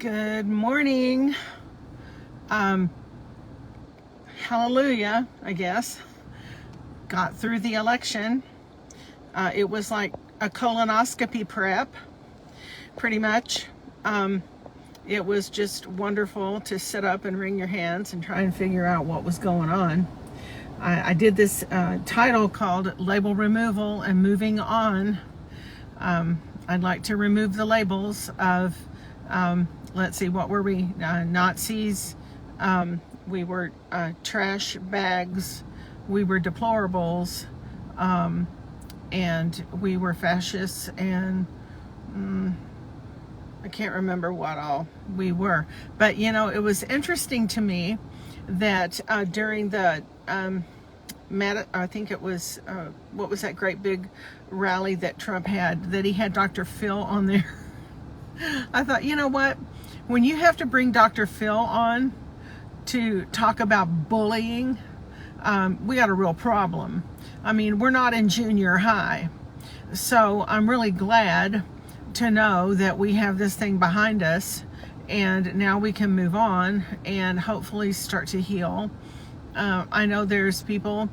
Good morning. Hallelujah, I guess. Got through the election. It was like a colonoscopy prep, pretty much. It was just wonderful to sit up and wring your hands and try and figure out what was going on. I did this title called Label Removal and Moving On. I'd like to remove the labels of let's see, what were we? Nazis. We were trash bags. We were deplorables. And we were fascists. And I can't remember what all we were. But, you know, it was interesting to me that during the, I think it was, what was that great big rally that Trump had, that he had Dr. Phil on there. I thought, you know what? When you have to bring Dr. Phil on to talk about bullying, we got a real problem. I mean, we're not in junior high. So I'm really glad to know that we have this thing behind us and now we can move on and hopefully start to heal. I know there's people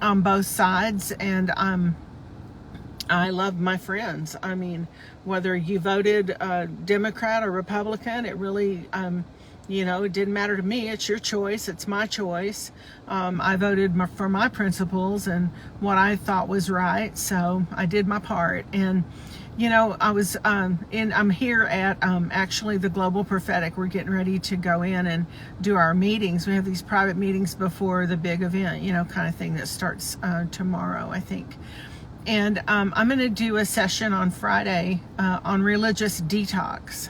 on both sides, and I love my friends. I mean, whether you voted Democrat or Republican, it really, you know, it didn't matter to me. It's your choice. It's my choice. I voted for my principles and what I thought was right. So I did my part. And, you know, I was I'm here at actually the Global Prophetic. We're getting ready to go in and do our meetings. We have these private meetings before the big event, you know, kind of thing that starts tomorrow, I think. And I'm going to do a session on Friday on religious detox.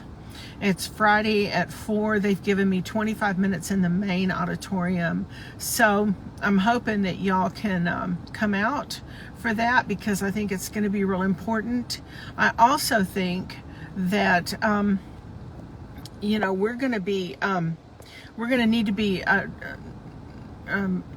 It's Friday at 4. They've given me 25 minutes in the main auditorium. So I'm hoping that y'all can come out for that, because I think it's going to be real important. I also think that, you know, we're going to need to be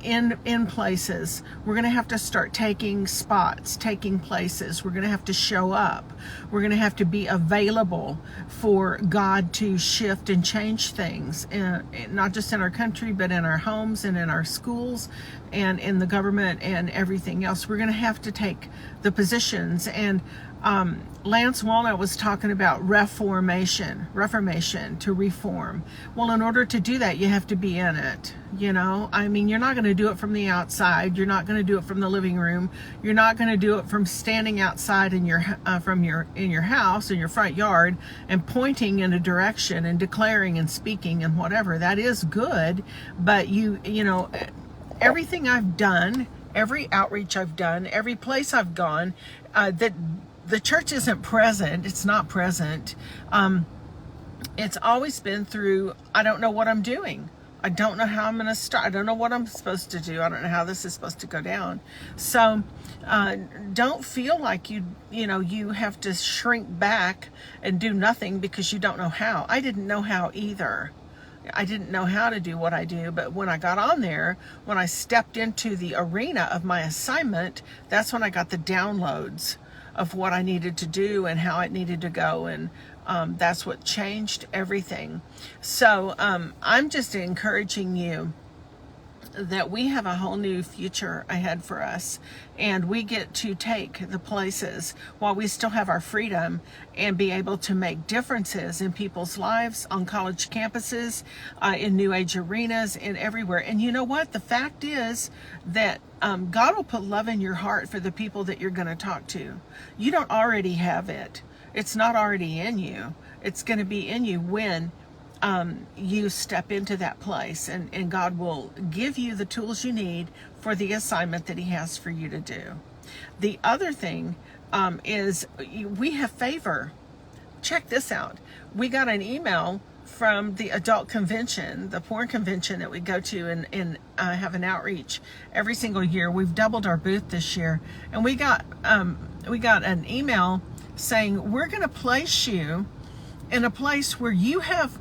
in places. We're going to have to start taking spots, taking places. We're going to have to show up. We're going to have to be available for God to shift and change things, and not just in our country, but in our homes and in our schools and in the government and everything else. We're going to have to take the positions. And Lance Walnut was talking about reformation to reform. Well, in order to do that, you have to be in it. You know, I mean, you're not going to do it from the outside. You're not going to do it from the living room. You're not going to do it from standing outside in your house, in your front yard, and pointing in a direction and declaring and speaking and whatever. That is good, but you know, everything I've done, every outreach I've done, every place I've gone, that the church isn't present. It's not present. It's always been through, I don't know what I'm doing. I don't know how I'm going to start. I don't know what I'm supposed to do. I don't know how this is supposed to go down. So don't feel like you have to shrink back and do nothing because you don't know how. I didn't know how either. I didn't know how to do what I do, but when I got on there, when I stepped into the arena of my assignment, that's when I got the downloads of what I needed to do and how it needed to go, and that's what changed everything. So I'm just encouraging you that we have a whole new future ahead for us, and we get to take the places while we still have our freedom and be able to make differences in people's lives, on college campuses, in New Age arenas, and everywhere. And you know what? The fact is that God will put love in your heart for the people that you're going to talk to. You don't already have it. It's not already in you. It's going to be in you when you step into that place, and God will give you the tools you need for the assignment that He has for you to do. The other thing is we have favor. Check this out. We got an email from the adult convention, the porn convention that we go to and have an outreach every single year. We've doubled our booth this year, and we got an email saying, we're going to place you in a place where you have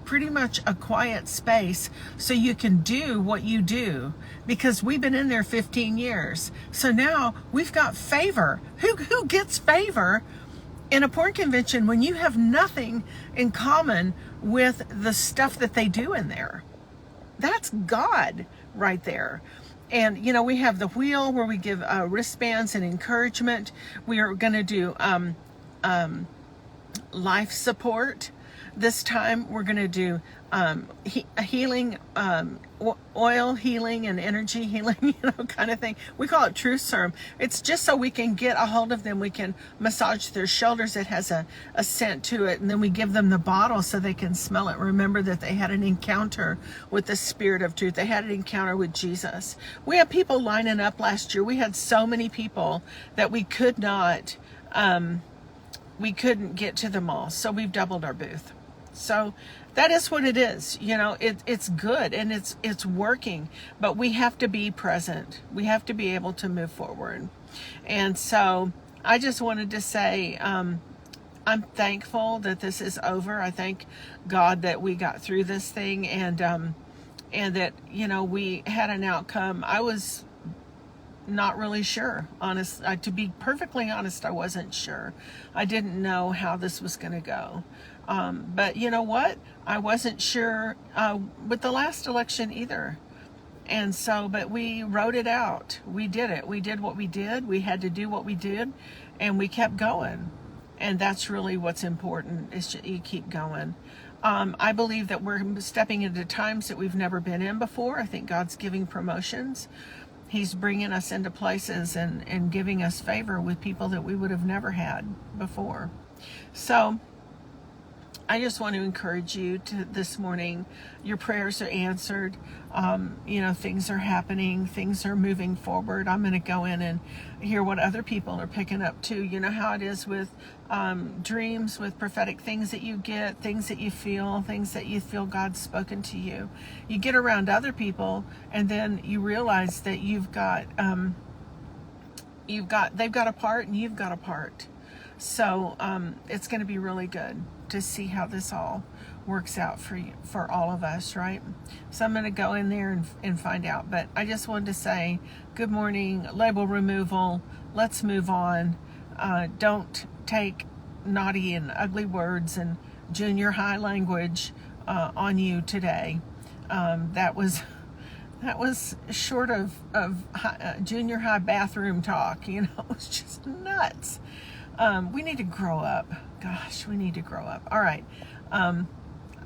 pretty much a quiet space so you can do what you do, because we've been in there 15 years. So now we've got favor. Who gets favor in a porn convention when you have nothing in common with the stuff that they do in there. That's God right there. And, you know, we have the wheel where we give wristbands and encouragement. We are going to do life support. This time we're going to do healing, oil healing and energy healing, you know, kind of thing. We call it truth serum. It's just so we can get a hold of them. We can massage their shoulders. It has a scent to it. And then we give them the bottle so they can smell it. Remember that they had an encounter with the Spirit of truth. They had an encounter with Jesus. We had people lining up last year. We had so many people that we could not, we couldn't get to them all. So we've doubled our booth. So that is what it is. You know, it's good and it's working, but we have to be present. We have to be able to move forward. And so I just wanted to say, I'm thankful that this is over. I thank God that we got through this thing and that, you know, we had an outcome. I was not really sure, honest. To be perfectly honest, I wasn't sure. I didn't know how this was going to go. But you know what? I wasn't sure with the last election either. And so, but we wrote it out. We did it. We did what we did. We had to do what we did, and we kept going. And that's really what's important, is you keep going. I believe that we're stepping into times that we've never been in before. I think God's giving promotions. He's bringing us into places and giving us favor with people that we would have never had before. So I just want to encourage you to this morning. Your prayers are answered. You know, things are happening. Things are moving forward. I'm going to go in and hear what other people are picking up too. You know how it is with dreams, with prophetic things that you get, things that you feel God's spoken to you. You get around other people, and then you realize that they've got a part and you've got a part. So it's going to be really good to see how this all works out for you, for all of us, right? So I'm going to go in there and find out. But I just wanted to say good morning, label removal. Let's move on. Don't take naughty and ugly words and junior high language on you today. That was short of junior high bathroom talk. You know, it was just nuts. We need to grow up. Gosh, we need to grow up. All right. I'm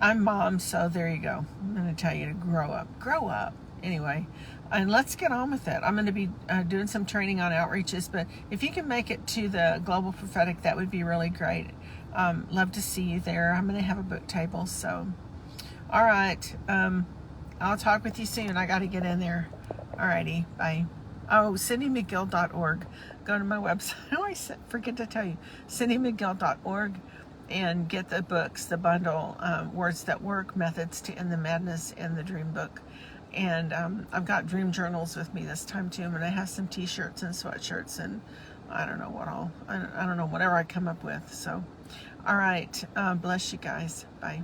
mom, so there you go. I'm going to tell you to grow up. Grow up. Anyway, and let's get on with it. I'm going to be doing some training on outreaches, but if you can make it to the Global Prophetic, that would be really great. Love to see you there. I'm going to have a book table. So, all right. I'll talk with you soon. I got to get in there. All righty. Bye. Oh, CindyMcGill.org. Go to my website. I always forget to tell you. CindyMcGill.org, and get the books, the bundle, Words That Work, Methods to End the Madness, and the Dream Book. And I've got dream journals with me this time too, and I have some t-shirts and sweatshirts, and I don't know what all. I don't know, whatever I come up with. So, all right. Bless you guys. Bye.